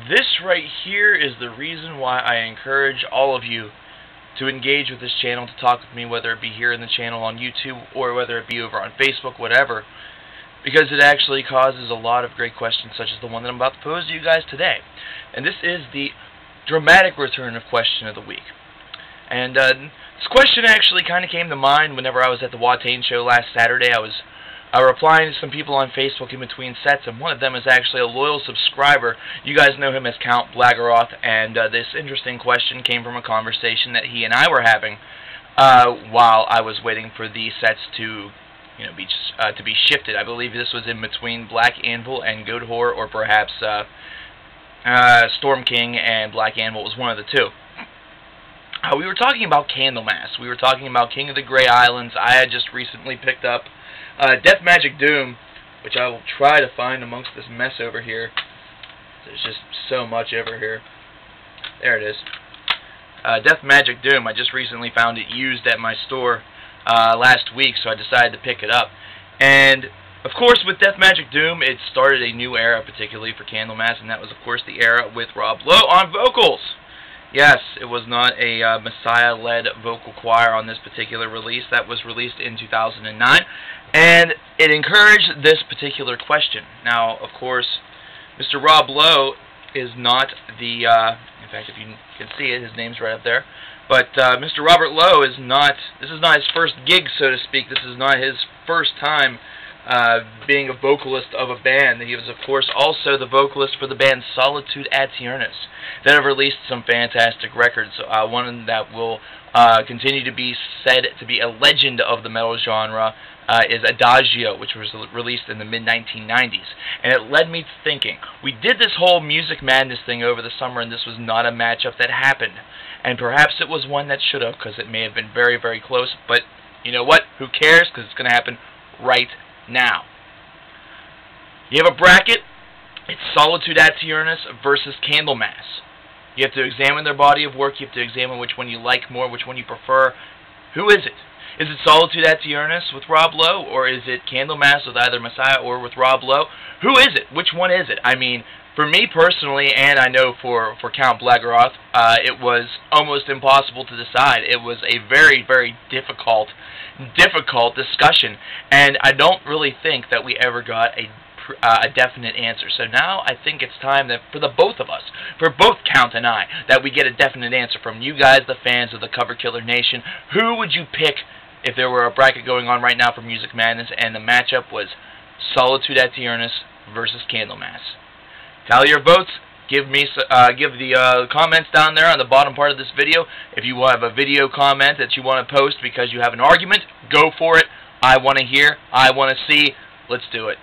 This right here is the reason why I encourage all of you to engage with this channel, to talk with me, whether it be here in the channel on YouTube or whether it be over on Facebook, whatever, because it actually causes a lot of great questions such as the one that I'm about to pose to you guys today. And this is the dramatic return of Question of the Week. And this question actually kind of came to mind whenever I was at the Watain show last Saturday. I was replying to some people on Facebook in between sets, and one of them is actually a loyal subscriber. You guys know him as Count Blaggeroth, and this interesting question came from a conversation that he and I were having while I was waiting for the sets to be shifted. I believe this was in between Black Anvil and Goat Whore, or perhaps Storm King and Black Anvil. Was one of the two. We were talking about Candlemass. We were talking about King of the Grey Islands. I had just recently picked up Death Magic Doom, which I will try to find amongst this mess over here. There's just so much over here. There it is. Death Magic Doom. I just recently found it used at my store last week, so I decided to pick it up. And of course, with Death Magic Doom, it started a new era, particularly for Candlemass, and that was, of course, the era with Rob Lowe on vocals. Yes, it was not a Messiah-led vocal choir on this particular release. That was released in 2009, and it encouraged this particular question. Now, of course, Mr. Rob Lowe is not the, in fact, if you can see it, his name's right up there, but Mr. Robert Lowe is not, this is not his first gig, so to speak. This is not his first time being a vocalist of a band. He was, of course, also the vocalist for the band Solitude Aeternus, that have released some fantastic records. One that will continue to be said to be a legend of the metal genre is Adagio, which was released in the mid-1990s. And it led me to thinking, we did this whole Music Madness thing over the summer, and this was not a matchup that happened. And perhaps it was one that should have, because it may have been very, very close. But you know what? Who cares? Because it's going to happen right now. You have a bracket. It's Solitude Aeternus versus Candlemass. You have to examine their body of work. You have to examine which one you like more, which one you prefer. Who is it? Is it Solitude Aeternus with Rob Lowe, or is it Candlemass with either Messiah or with Rob Lowe? Who is it? Which one is it? I mean, for me personally, and I know for Count Blaggeroth, it was almost impossible to decide. It was a very, very difficult discussion, and I don't really think that we ever got a definite answer. So now I think it's time that for the both of us, for both Count and I, that we get a definite answer from you guys, the fans of the Cover Killer Nation. Who would you pick if there were a bracket going on right now for Music Madness and the matchup was Solitude Aeternus versus Candlemass? Tally your votes. Give the comments down there on the bottom part of this video. If you have a video comment that you want to post because you have an argument, go for it. I want to hear. I want to see. Let's do it.